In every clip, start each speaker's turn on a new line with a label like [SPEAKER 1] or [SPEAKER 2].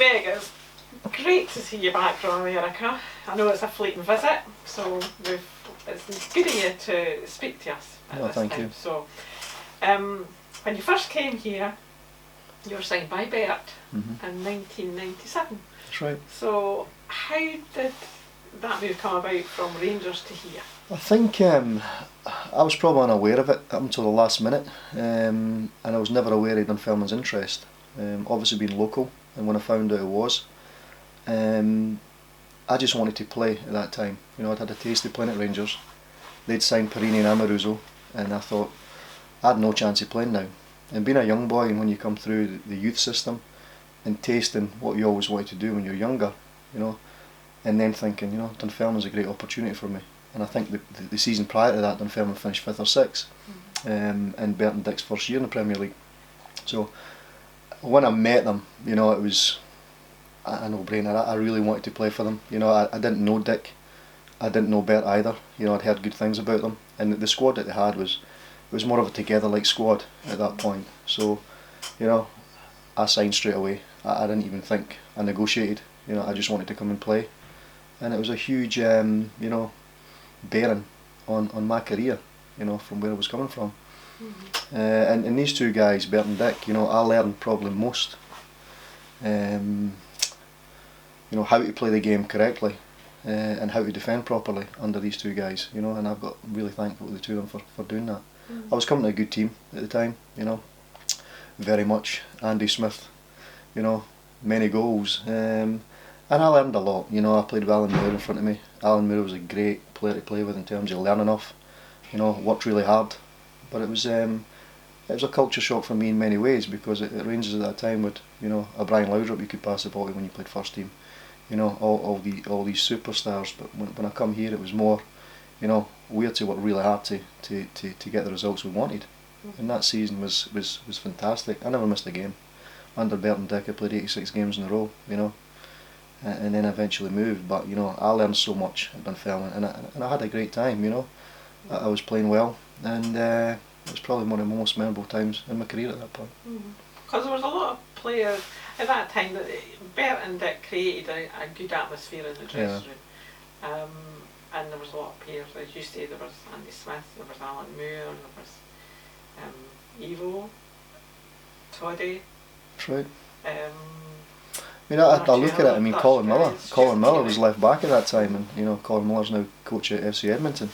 [SPEAKER 1] Greg, it's great to see you back from America. I know it's a fleeting visit, so it's good of you to speak to us at this
[SPEAKER 2] thank
[SPEAKER 1] time.
[SPEAKER 2] you.
[SPEAKER 1] So, when you first came here, you were signed by DAHT in 1997.
[SPEAKER 2] That's right.
[SPEAKER 1] So, how did that move come about from Rangers to here?
[SPEAKER 2] I think I was probably unaware of it up until the last minute, and I was never aware of Dunfermline's interest. Obviously being local, and when I found out it was, I just wanted to play at that time. You know, I'd had a taste of playing at Rangers. They'd signed Perini and Amoruso, and I thought I had no chance of playing now. And being a young boy, and when you come through the youth system and tasting what you always wanted to do when you're younger, you know, and then thinking, you know, Dunfermline's a great opportunity for me. And I think the season prior to that, Dunfermline finished 5th or 6th, in Bert and Dick's first year in the Premier League. So when I met them, you know, it was a no-brainer. I really wanted to play for them. You know, I didn't know Dick, I didn't know Bert either. You know, I'd heard good things about them, and the squad that they had was more of a together-like squad at that point. So, you know, I signed straight away. I didn't even think. I negotiated. You know, I just wanted to come and play, and it was a huge, you know, bearing on my career, you know, from where I was coming from. And these two guys, Bert and Dick, you know, I learned probably most, you know, how to play the game correctly, and how to defend properly under these two guys, you know, and I've got really thankful to the two of them for doing that. I was coming to a good team at the time, you know, very much. Andy Smith, you know, many goals, and I learned a lot. You know, I played with Alan Moore in front of me. Alan Moore was a great player to play with in terms of learning off. You know, worked really hard, but it was a culture shock for me in many ways, because at Rangers at that time with, you know, a Brian Laudrup you could pass the ball to when you played first team. You know, all these superstars. But when I come here, it was more, you know, we had to work really hard to get the results we wanted. And that season was fantastic. I never missed a game. Under Bert and Dick, I played 86 games in a row. You know. And then eventually moved, but you know, I learned so much at Dunfermline, and I had a great time. You know, I was playing well, and it was probably one of the most memorable times in my career at that point.
[SPEAKER 1] Because there was a lot of players at that time that Bert and Dick created a good atmosphere in the dressing room, and there was a lot of players. As you say, there was Andy Smith, there was Alan Moore, there was Evo, Toddy.
[SPEAKER 2] That's right. I mean, I look at it. I mean, Colin Miller was left back at that time, and you know, Colin Miller's now coach at FC Edmonton,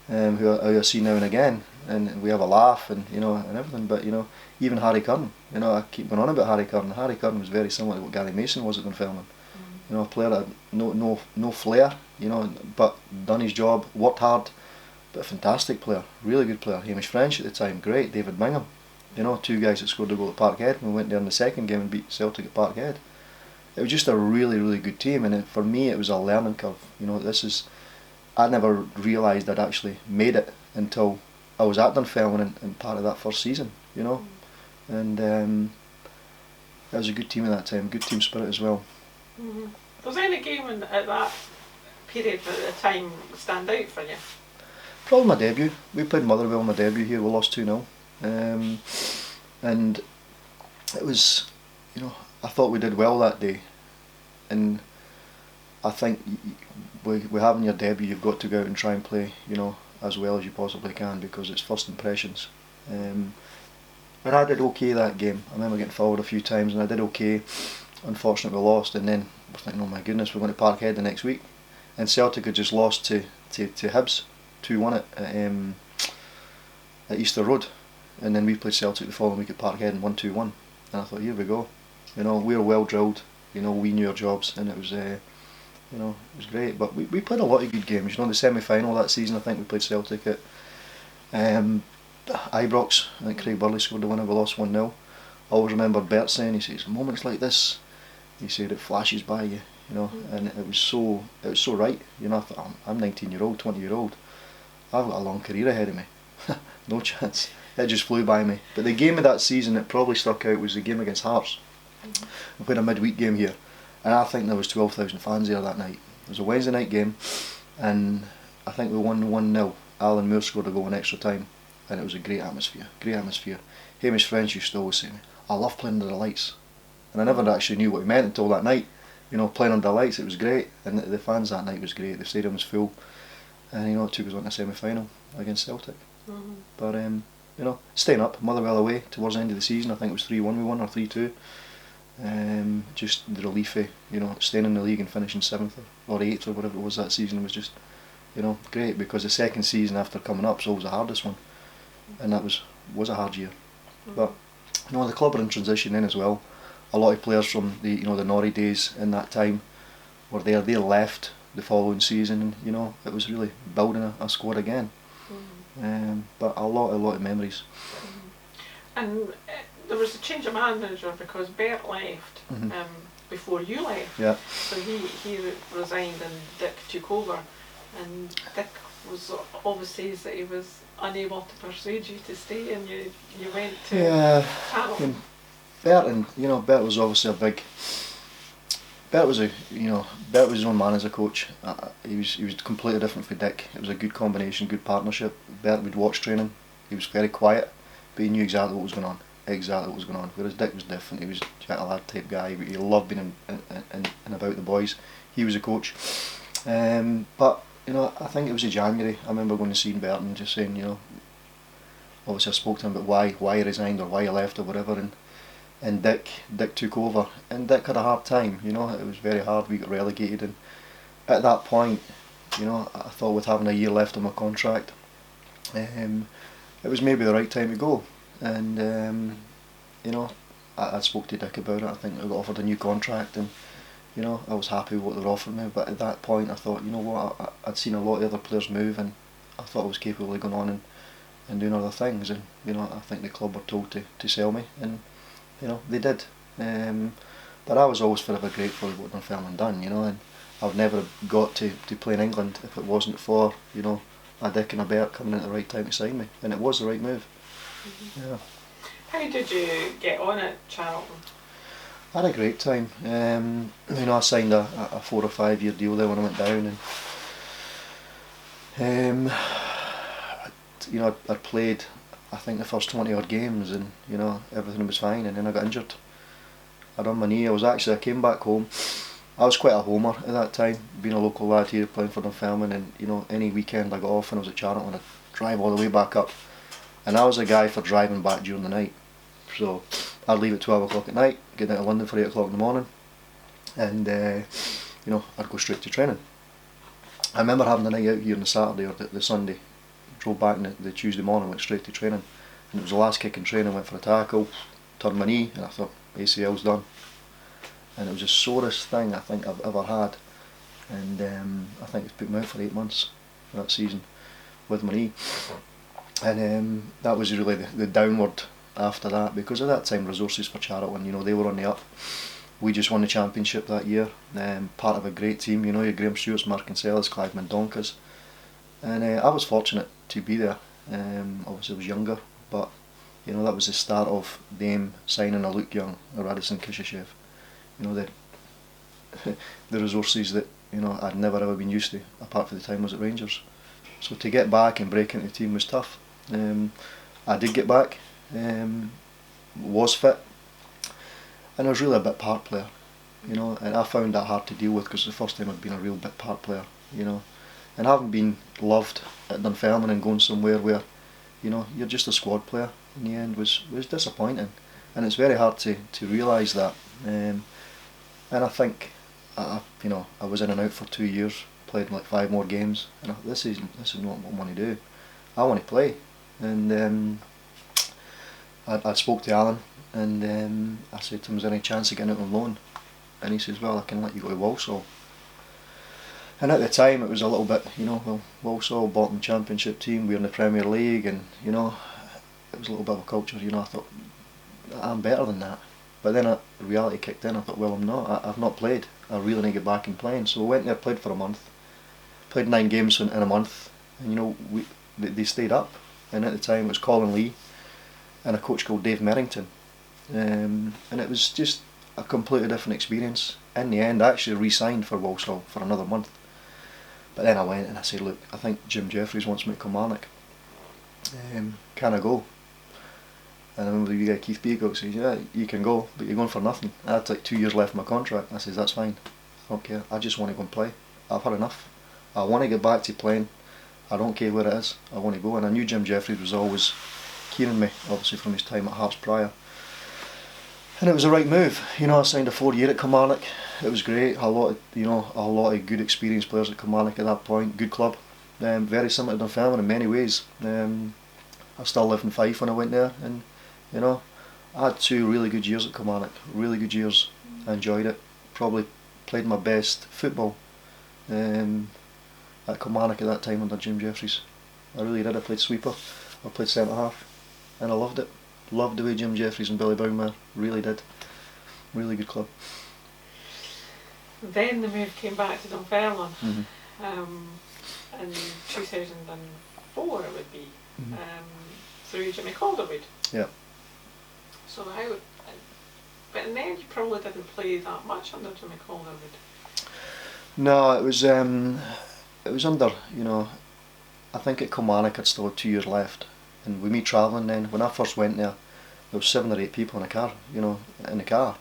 [SPEAKER 2] who I see now and again, and we have a laugh, and you know, and everything. But you know, even Harry Curran, you know, I keep going on about Harry Curran. Harry Curran was very similar to what Gary Mason was at Dunfermline. You know, a player that had no flair, you know, but done his job, worked hard, but a fantastic player, really good player. Hamish French at the time, great. David Bingham, you know, two guys that scored a goal at Parkhead. We went there in the second game and beat Celtic at Parkhead. It was just a really, really good team, and for me it was a learning curve. You know, I never realised I'd actually made it until I was at Dunfermline and part of that first season, you know. And it was a good team at that time, good team spirit as well.
[SPEAKER 1] Was there any game at that period at the time stand out for you?
[SPEAKER 2] Probably my debut. We played Motherwell my debut here, we lost 2-0. And it was, you know, I thought we did well that day, and I think we having your debut, you've got to go out and try and play, you know, as well as you possibly can, because it's first impressions. And I did okay that game. I remember getting forward a few times, and I did okay. Unfortunately, we lost, and then we're thinking, oh my goodness, we're going to Parkhead the next week, and Celtic had just lost to Hibs 2-1 at Easter Road, and then we played Celtic the following week at Parkhead and won 2-1, and I thought, here we go. You know, we were well drilled. You know, we knew our jobs, and it was, you know, it was great. But we played a lot of good games. You know, the semi-final that season, I think we played Celtic at Ibrox. I think Craig Burley scored the winner. We lost 1-0. I always remember Bert saying, he says, moments like this, he said, it flashes by you. You know, and it was so right. You know, I thought, I'm 19-year-old, 20-year-old. I've got a long career ahead of me. No chance. It just flew by me. But the game of that season that probably stuck out was the game against Hearts. We played a midweek game here, and I think there was 12,000 fans there that night. It was a Wednesday night game, and I think we won 1-0. Alan Moore scored a goal in extra time, and it was a great atmosphere, great atmosphere. Hamish French used to always say to me, I love playing under the lights. And I never actually knew what he meant until that night. You know, playing under lights, it was great, and the fans that night was great. The stadium was full, and you know, it took us on to semi-final against Celtic. But you know, staying up, Motherwell away towards the end of the season, I think it was 3-1 we won or 3-2. Just the relief of, you know, staying in the league and finishing 7th or 8th or whatever it was that season was just, you know, great, because the second season after coming up was always the hardest one, and that was a hard year. But you know, the club were in transition then as well. A lot of players from the, you know, the Norrie days in that time were there. They left the following season, and you know, it was really building a squad again. But a lot of memories.
[SPEAKER 1] And there was a change of manager because Bert left before you left.
[SPEAKER 2] Yeah.
[SPEAKER 1] So he resigned and Dick took over, and Dick was always says that he was unable to persuade you to stay, and you went to Carroll.
[SPEAKER 2] Bert was obviously Bert was his own man as a coach. He was completely different from Dick. It was a good combination, good partnership. Bert would watch training. He was very quiet, but he knew exactly what was going on. Whereas Dick was different. He was a gentle lad type guy. He loved being in about the boys. He was a coach. But you know, I think it was in January. I remember going to see Bert and just saying, you know, obviously I spoke to him about why he resigned or why he left or whatever, and Dick took over, and Dick had a hard time. You know, it was very hard. We got relegated, and at that point, you know, I thought with having a year left on my contract, it was maybe the right time to go. And you know, I spoke to Dick about it. I think I got offered a new contract, and you know, I was happy with what they were offering me. But at that point, I thought, you know what, I'd seen a lot of other players move, and I thought I was capable of going on and doing other things. And you know, I think the club were told to sell me, and you know, they did. But I was always forever grateful for what Dunfermline done, you know, and I would never have got to play in England if it wasn't for, you know, a Dick and a Bert coming in at the right time to sign me, and it was the right move. Yeah.
[SPEAKER 1] How did you get on at Charlton?
[SPEAKER 2] I had a great time. You know, I signed a 4 or 5 year deal there when I went down, and you know, I'd played, I think, the first 20 odd games, and you know, everything was fine, and then I got injured. I done my knee. I came back home. I was quite a homer at that time, being a local lad here playing for Dunfermline, and you know, any weekend I got off and I was at Charlton, I'd drive all the way back up, and I was a guy for driving back during the night. So I'd leave at 12 o'clock at night, get down to London for 8 o'clock in the morning, and you know, I'd go straight to training. I remember having the night out here on the Saturday or the Sunday, drove back on the Tuesday morning, went straight to training, and it was the last kick in training, went for a tackle, turned my knee, and I thought, ACL's done. And it was the sorest thing I think I've ever had, and I think it's put me out for 8 months that season with my knee. And that was really the downward after that, because at that time resources for Charlton, you know, they were on the up. We just won the championship that year, part of a great team, you know, your Graham Stewart's, Mark Kinsellas, Clive Mendonca's, and I was fortunate to be there. Obviously I was younger, but you know, that was the start of them signing a Luke Young, a Radisson Kishashev. You know, the resources that, you know, I'd never ever been used to, apart from the time I was at Rangers. So to get back and break into the team was tough. I did get back, was fit, and I was really a bit part player, you know, and I found that hard to deal with because it's the first time I'd been a real bit part player, you know, and having been loved at Dunfermline and going somewhere where, you know, you're just a squad player in the end was disappointing, and it's very hard to realise that. And I think, you know, I was in and out for 2 years, played like 5 more games, and I thought, this is not what I want to do. I want to play, and I spoke to Alan, and I said to him, is there any chance of getting out on loan? And he says, well, I can let you go to Walsall. And at the time it was a little bit, you know, well, Walsall, bottom championship team, we were in the Premier League, and you know, it was a little bit of a culture, you know. I thought, I'm better than that. But then reality kicked in. I thought, well, I'm not. I've not played. I really need to get back and playing. So I went there, played for a month, played 9 games in a month, and you know, they stayed up. And at the time it was Colin Lee and a coach called Dave Merrington, and it was just a completely different experience. In the end, I actually re-signed for Walsall for another month. But then I went and I said, look, I think Jim Jeffries wants me to Kilmarnock. Can I go? And I remember the wee guy Keith Peacock says, yeah, you can go, but you're going for nothing. I had like 2 years left in my contract. I says, that's fine. I don't care. I just want to go and play. I've had enough. I want to get back to playing. I don't care where it is. I want to go. And I knew Jim Jeffries was always keen on me, obviously from his time at Hearts prior. And it was the right move. You know, I signed a 4-year at Kilmarnock. It was great. A lot of good experienced players at Kilmarnock at that point. Good club. Very similar to Dunfermline in many ways. I still lived in Fife when I went there, and you know, I had 2 really good years at Kilmarnock. Really good years. I enjoyed it. Probably played my best football at Kilmarnock at that time under Jim Jeffries. I really did. I played sweeper. I played centre half, and I loved it. Loved the way Jim Jeffries and Billy Brown were. Really did. Really good club.
[SPEAKER 1] Then the move came back to Dunfermline.
[SPEAKER 2] Mm-hmm.
[SPEAKER 1] In 2004 it would be,
[SPEAKER 2] Mm-hmm.
[SPEAKER 1] through Jimmy Calderwood.
[SPEAKER 2] Yeah.
[SPEAKER 1] So but then you probably didn't play that much under Jimmy Calderwood.
[SPEAKER 2] No, it was under, you know, I think at Kilmarnock I'd still had 2 years left, and with me travelling then, when I first went there was 7 or 8 people in a car, you know, in the car,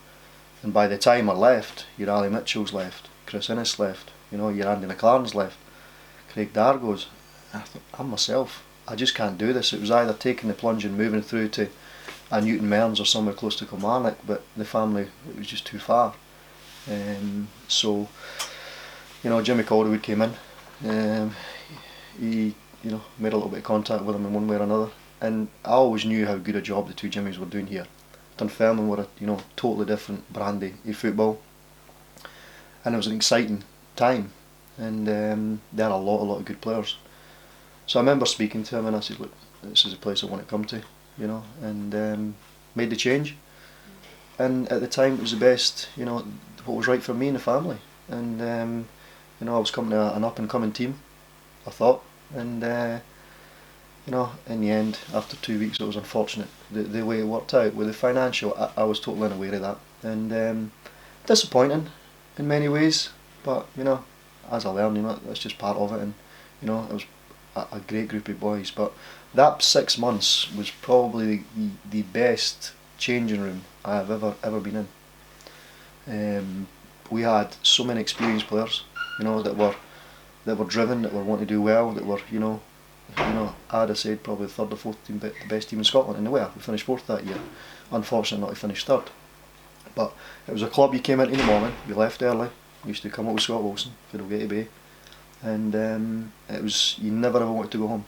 [SPEAKER 2] and by the time I left, your Ali Mitchell's left, Chris Innes left, you know, your Andy McLaren's left, Craig Dargo's. I thought, I'm myself, I just can't do this. It was either taking the plunge and moving through to a Newton Mearns or somewhere close to Kilmarnock, but the family, it was just too far. So, you know, Jimmy Calderwood came in. He, you know, made a little bit of contact with him in one way or another, and I always knew how good a job the 2 Jimmys were doing here. Dunfermline were a, you know, totally different brand of football, and it was an exciting time, and they had a lot of good players. So I remember speaking to him, and I said, look, this is the place I want to come to, you know, and made the change. And at the time it was the best, you know, what was right for me and the family. And you know, I was coming to an up and coming team, I thought, and you know, in the end, after 2 weeks, it was unfortunate the way it worked out with the financial. I was totally unaware of that, and disappointing in many ways. But you know, as I learned, you know, that's just part of it, and you know, it was a great group of boys. But that 6 months was probably the best changing room I have ever been in. We had so many experienced players, you know, that were driven, that were wanting to do well, that were, you know, I'd have said probably the 3rd or 4th team, the best team in Scotland, and they were. We finished 4th that year. Unfortunately, not to finish 3rd. But it was a club you came into in the morning, you left early. We used to come up with Scott Wilson, Fiddlegate Bay, and it was, you never ever wanted to go home.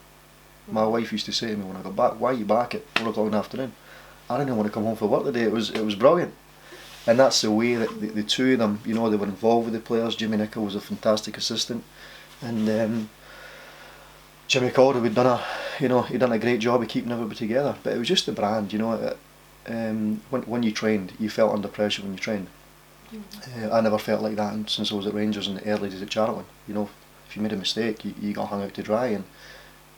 [SPEAKER 2] My wife used to say to me when I got back, why are you back at 4 o'clock in the afternoon? I didn't want to come home for work today. It was brilliant. And that's the way that the 2 of them, you know, they were involved with the players. Jimmy Nicholl was a fantastic assistant, and Jimmy Calderwood he'd done a great job of keeping everybody together. But it was just the brand, you know. When you trained, you felt under pressure when you trained. I never felt like that since I was at Rangers in the early days at Charlton. You know, if you made a mistake, you got hung out to dry, and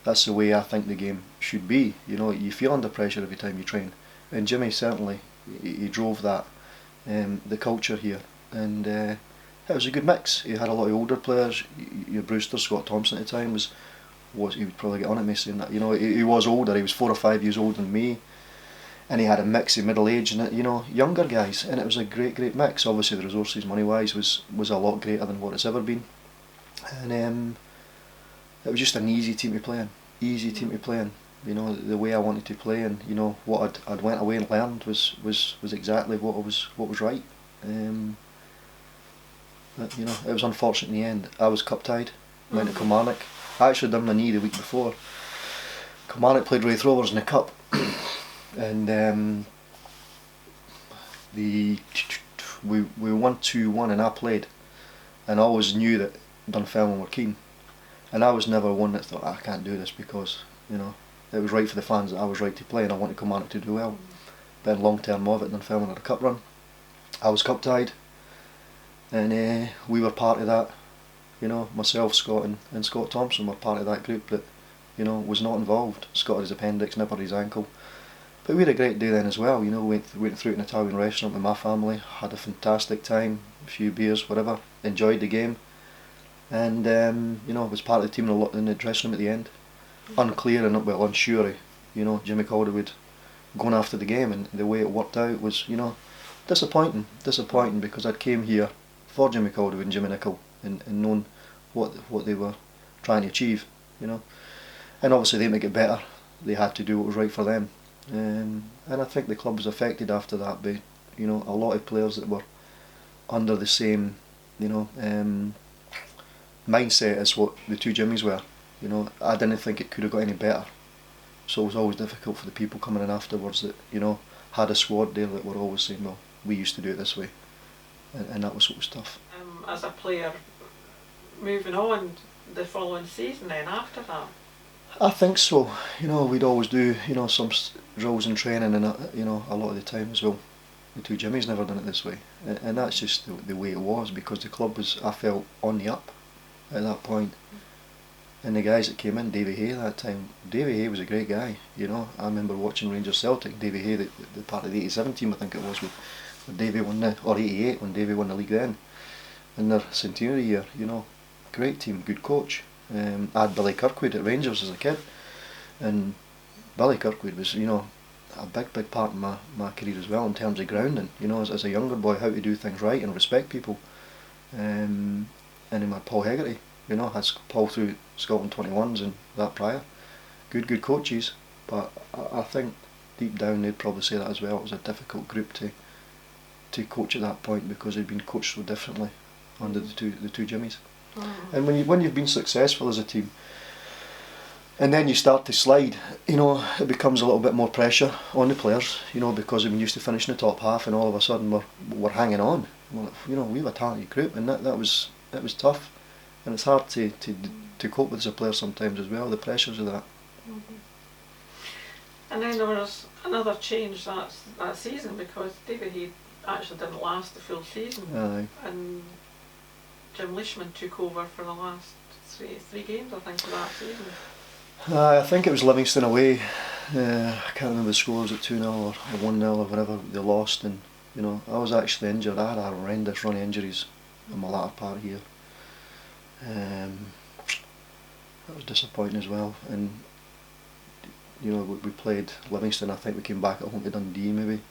[SPEAKER 2] that's the way I think the game should be. You know, you feel under pressure every time you train, and Jimmy certainly he drove that, the culture here, and it was a good mix. He had a lot of older players. Your Brewster, Scott Thompson at the time was he would probably get on at me saying that. You know, he was older. He was 4 or 5 years older than me. And he had a mix of middle age and, you know, younger guys, and it was a great mix. Obviously the resources money wise was a lot greater than what it's ever been, and it was just an easy team to play in. You know, the way I wanted to play, and you know what I'd went away and learned was exactly what was right. But you know, it was unfortunate in the end. I was cup tied, went to Kilmarnock. I actually done my knee the week before. Kilmarnock played Wraith Rovers in the cup. And we won 2-1, and I played, and I always knew that Dunfermline were keen, and I was never one that thought I can't do this, because you know it was right for the fans that I was right to play, and I wanted Kilmarnock to do well. Then long term of it, Dunfermline had a cup run. I was cup tied, and we were part of that. You know, myself, Scott, and Scott Thompson were part of that group that, you know, was not involved. Scott had his appendix, Nipper his ankle. But we had a great day then as well, you know. Went through an Italian restaurant with my family, had a fantastic time, a few beers, whatever, enjoyed the game, and you know, was part of the team in the dressing room at the end. Unclear and unsure, you know, Jimmy Calderwood going after the game, and the way it worked out was, you know, disappointing because I'd came here for Jimmy Calderwood and Jimmy Nicholl and known what they were trying to achieve, you know, and obviously they make it better. They had to do what was right for them, and I think the club was affected after that by, you know, a lot of players that were under the same, you know, mindset as what the two Jimmies were. You know, I didn't think it could have got any better, so it was always difficult for the people coming in afterwards that, you know, had a squad there that were always saying, well, we used to do it this way, and that was what was tough.
[SPEAKER 1] As a player, moving on the following season then after that?
[SPEAKER 2] I think so. You know, we'd always do, you know, some drills and training, and you know, a lot of the time as well, the two Jimmies never done it this way, and that's just the way it was, because the club was, I felt, on the up at that point. And the guys that came in, Davy Hay that time, Davy Hay was a great guy, you know. I remember watching Rangers Celtic, Davy Hay, the part of the 87 team I think it was, with Davy won the, or 88 when Davy won the league then, in their centenary year, you know. Great team, good coach. I had Billy Kirkwood at Rangers as a kid, and Billy Kirkwood was, you know, a big part of my career as well in terms of grounding, you know, as a younger boy, how to do things right and respect people. And then my Paul Hegarty, you know, had Paul through Scotland 21s and that prior. Good coaches, but I think deep down they'd probably say that as well. It was a difficult group to coach at that point because they'd been coached so differently under the two Jimmies. And when you've been successful as a team, and then you start to slide, you know, it becomes a little bit more pressure on the players, you know, because they've been used to finishing the top half, and all of a sudden we're hanging on. Well, you know, we were a talented group, and that was tough, and it's hard to cope with as a player sometimes as well, the pressures of that.
[SPEAKER 1] And then there was another change that season, because David Hay actually didn't last the full season.
[SPEAKER 2] Aye.
[SPEAKER 1] And Jim Leishman took over for the last three games, I think, of that season.
[SPEAKER 2] I think it was Livingston away. I can't remember the score, was it 2-0 or 1-0 or whatever they lost, and you know, I was actually injured. I had a horrendous run of injuries in my latter part here. That was disappointing as well, and you know, we played Livingston. I think we came back at home to Dundee maybe,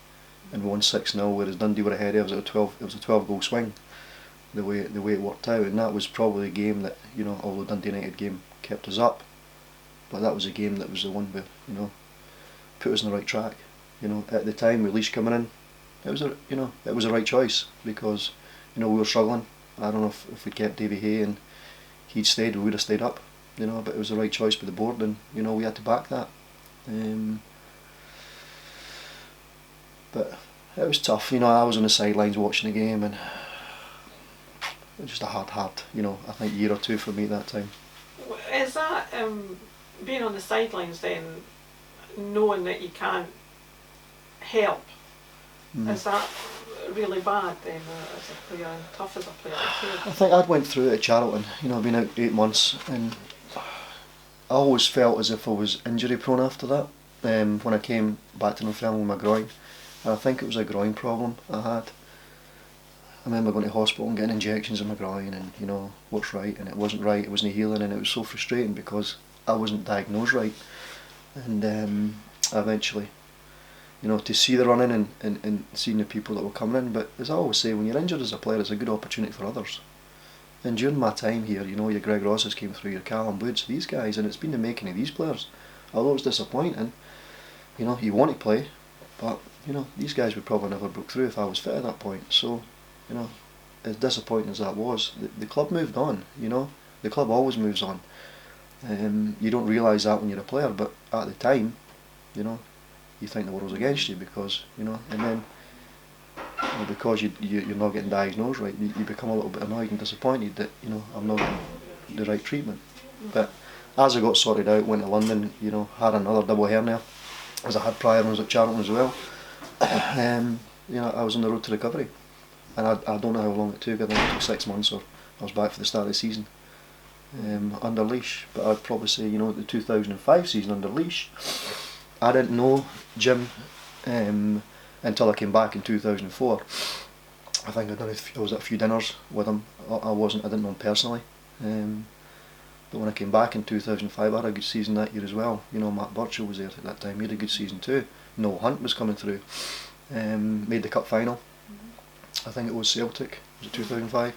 [SPEAKER 2] and we won 6-0, whereas Dundee were ahead of us. It was a 12 goal swing, the way it worked out, and that was probably a game that, you know, although Dundee United game kept us up, but that was a game that was the one where, you know, put us on the right track. You know, at the time with Leash coming in, it was the right choice, because, you know, we were struggling. I don't know if we'd kept Davy Hay and he'd stayed, we would have stayed up, you know, but it was the right choice by the board, and you know, we had to back that. But it was tough, you know. I was on the sidelines watching the game, and it was just a hard, you know, I think year or two for me at that time.
[SPEAKER 1] Is that being on the sidelines then, knowing that you can't help, is that really bad then as a player, and tough as a player?
[SPEAKER 2] I think I'd went through it at Charlton, you know, I'd been out 8 months, and I always felt as if I was injury prone after that, when I came back to Dunfermline with my groin, and I think it was a groin problem I had. I remember going to hospital and getting injections in my groin, and you know, what's right, and it wasn't right, it wasn't healing, and it was so frustrating because I wasn't diagnosed right. And eventually, you know, to see the running and seeing the people that were coming in, but as I always say, when you're injured as a player, it's a good opportunity for others. And during my time here, you know, your Greg Rosses came through, your Callum Woods, these guys, and it's been the making of these players. Although it's disappointing, you know, you want to play, but you know, these guys would probably never broke through if I was fit at that point. So, you know, as disappointing as that was, the club moved on, you know. The club always moves on. You don't realise that when you're a player, but at the time, you know, you think the world's against you, because, you know, and then, you know, because you're not getting diagnosed right, you become a little bit annoyed and disappointed that, you know, I'm not getting the right treatment. But as I got sorted out, went to London, you know, had another double hernia, as I had prior when I was at Charlton as well. You know, I was on the road to recovery, and I don't know how long it took. I think it took 6 months, or I was back for the start of the season under Leash. But I'd probably say, you know, the 2005 season under Leash, I didn't know Jim until I came back in 2004. I think I was at a few dinners with him. I didn't know him personally. But when I came back in 2005, I had a good season that year as well. You know, Matt Burchell was there at that time. He had a good season too. Noel Hunt was coming through. Made the cup final. I think it was Celtic. Was it 2005?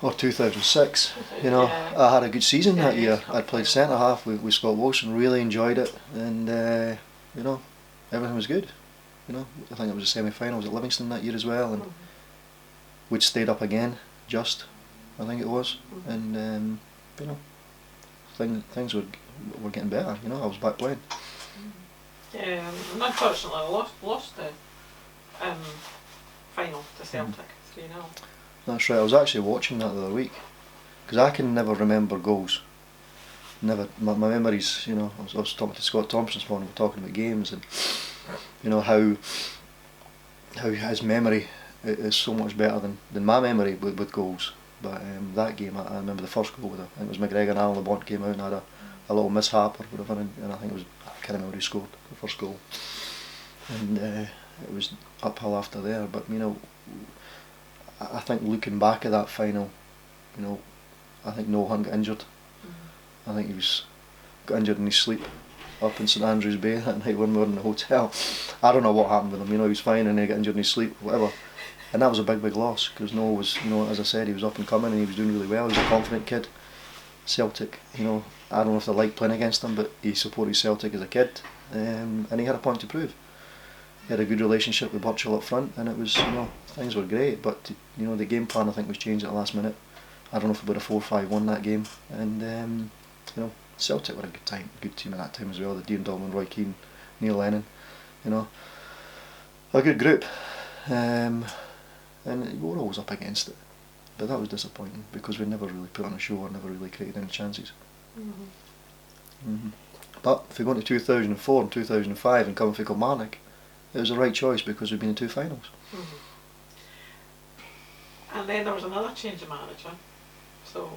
[SPEAKER 2] Or 2006. You know,
[SPEAKER 1] Yeah.
[SPEAKER 2] I had a good season
[SPEAKER 1] Yeah,
[SPEAKER 2] that year.
[SPEAKER 1] it's
[SPEAKER 2] I'd played centre half with Scott Wilson, really enjoyed it, and you know, everything was good. You know, I think it was a semi-finals at Livingston that year as well, and we'd stayed up again, just, I think it was, and you know, things were getting better. You know, I was back playing.
[SPEAKER 1] Yeah, and unfortunately I lost the final to Celtic 3-0.
[SPEAKER 2] That's right. I was actually watching that the other week, because I can never remember goals. Never. My memories. You know, I was talking to Scott Thompson this morning. We were talking about games, and you know how his memory is so much better than my memory with goals. But that game, I remember the first goal. I think it was McGregor and Alan LeBont came out and had a little mishap or whatever, and I think it was, I can't remember who scored the first goal. And it was uphill after there. But you know, I think looking back at that final, you know, I think Noel Hunt got injured. I think he got injured in his sleep up in St Andrews Bay that night when we were in the hotel. I don't know what happened with him. You know, he was fine and he got injured in his sleep, whatever. And that was a big loss, because Noel was, you know, as I said, he was up and coming and he was doing really well. He was a confident kid. Celtic, you know, I don't know if they liked playing against him, but he supported Celtic as a kid, and he had a point to prove. He had a good relationship with Burchell up front, and it was, you know, things were great. But you know, the game plan I think was changed at the last minute. I don't know if it would have 4-5-1 that game, and you know, Celtic were a good team at that time as well. The Dean Dolman, Roy Keane, Neil Lennon, you know, a good group, and we were always up against it. But that was disappointing, because we never really put on a show or never really created any chances. But if we go into 2004 and 2005 and come for Kilmarnock, it was the right choice, because we'd been in 2 finals.
[SPEAKER 1] And then there was another change of manager. So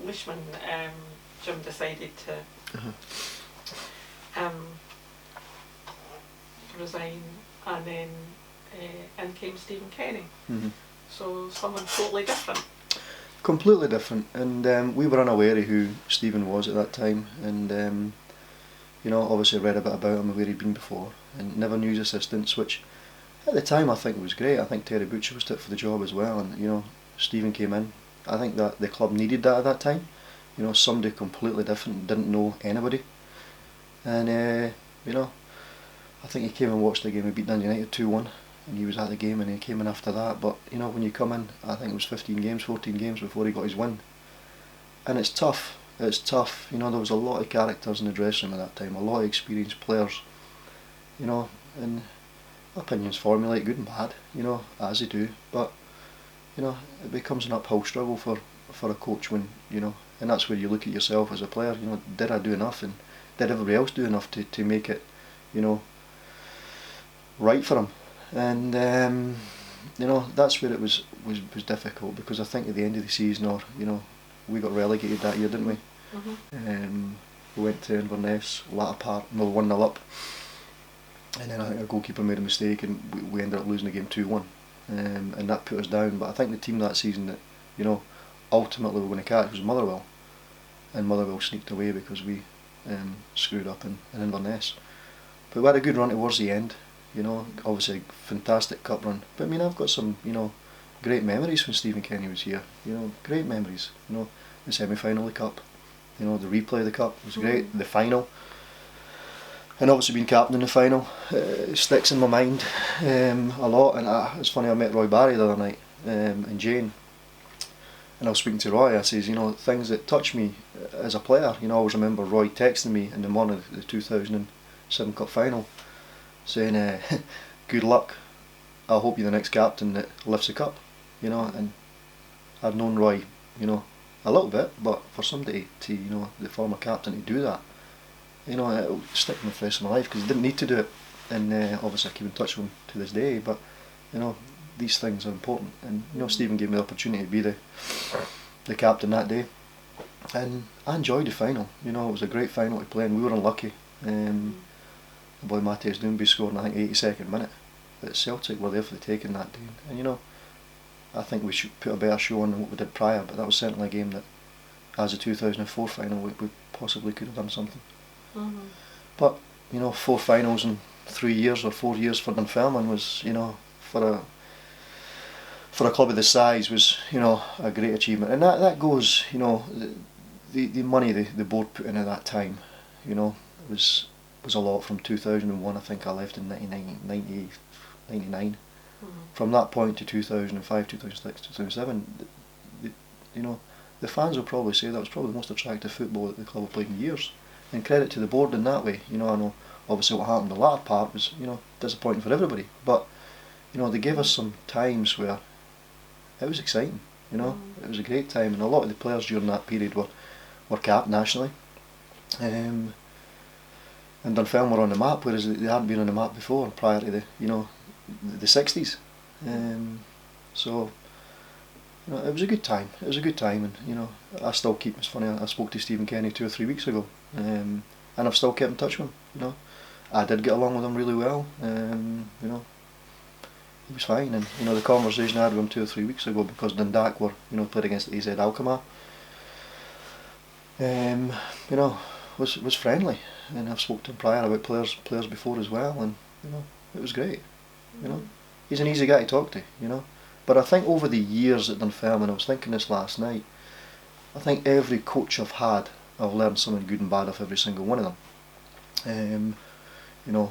[SPEAKER 1] Leishman, Jim decided to resign, and then in came Stephen Kenny. So someone totally different.
[SPEAKER 2] Completely different, and we were unaware of who Stephen was at that time, and you know, obviously read a bit about him and where he'd been before, and never knew his assistants, which at the time I think was great. I think Terry Butcher was fit for the job as well, and you know, Stephen came in. I think that the club needed that at that time. You know, somebody completely different, didn't know anybody, and you know, I think he came and watched the game. We beat Dundee United 2-1, and he was at the game, and he came in after that. But you know, when you come in, I think it was 15 games, 14 games before he got his win, and it's tough. It's tough. You know, there was a lot of characters in the dressing room at that time, a lot of experienced players. You know, and opinions formulate, good and bad. You know, as they do. But you know, it becomes an uphill struggle for a coach when, you know, and that's where you look at yourself as a player. You know, did I do enough, and did everybody else do enough to make it, you know, right for him? And you know, that's where it was difficult, because I think at the end of the season, or you know, we got relegated that year, didn't we? We went to Inverness, latter part, we were 1-0 up, and then I think our goalkeeper made a mistake, and we ended up losing the game 2-1, and that put us down. But I think the team that season that, you know, ultimately we were going to catch was Motherwell, and Motherwell sneaked away because we screwed up in Inverness. But we had a good run towards the end. You know, obviously a fantastic cup run. But I mean, I've got some, you know, great memories when Stephen Kenny was here. You know, great memories. You know, the semi-final of the cup. You know, the replay of the cup was great. The final, and obviously being captain in the final, sticks in my mind a lot. And it's funny, I met Roy Barry the other night, and Jane, and I was speaking to Roy. I says, you know, things that touch me as a player. You know, I always remember Roy texting me in the morning of the 2007 cup final, saying, good luck, I hope you're the next captain that lifts the cup. You know, and I'd known Roy, you know, a little bit, but for somebody to, you know, the former captain, to do that, you know, it'll stick in the rest of my life, because he didn't need to do it. And obviously I keep in touch with him to this day, but you know, these things are important. And you know, Stephen gave me the opportunity to be the captain that day, and I enjoyed the final. You know, it was a great final to play, and we were unlucky. The boy Matthias Doonby scored in, I think, 82nd minute, but Celtic were there for the taking that day. And you know, I think we should put a better show on than what we did prior, but that was certainly a game that, as a 2004 final, we possibly could have done something. But you know, 4 finals in 3 years or 4 years for Dunfermline was, for a club of this size was, a great achievement. And that goes, the money the board put in at that time, was a lot. From 2001, I think I left in 1999. From that point to 2005, 2006, 2007, the fans will probably say that was probably the most attractive football that the club have played in years. And credit to the board in that way. I know obviously what happened the latter part was, disappointing for everybody. But, they gave us some times where it was exciting, It was a great time, and a lot of the players during that period were capped nationally. And Dunfermline were on the map, whereas they hadn't been on the map before, prior to the 60s. So, it was a good time. It was a good time, and I still keep. It's funny. I spoke to Stephen Kenny 2 or 3 weeks ago, and I've still kept in touch with him. I did get along with him really well. He was fine, and the conversation I had with him 2 or 3 weeks ago, because Dundalk were played against AZ Alkmaar, was friendly, and I've spoken to him prior about players before as well, and it was great. He's an easy guy to talk to. But I think over the years at Dunfermline, I was thinking this last night, I think every coach I've had, I've learned something good and bad off every single one of them.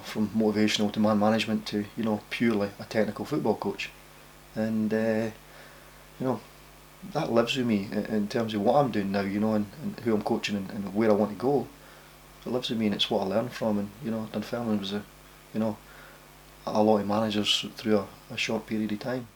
[SPEAKER 2] From motivational to man management to, purely a technical football coach. And, that lives with me in terms of what I'm doing now, and who I'm coaching and where I want to go. It lives with me, and it's what I learned from. And, Dunfermline was a lot of managers through a short period of time.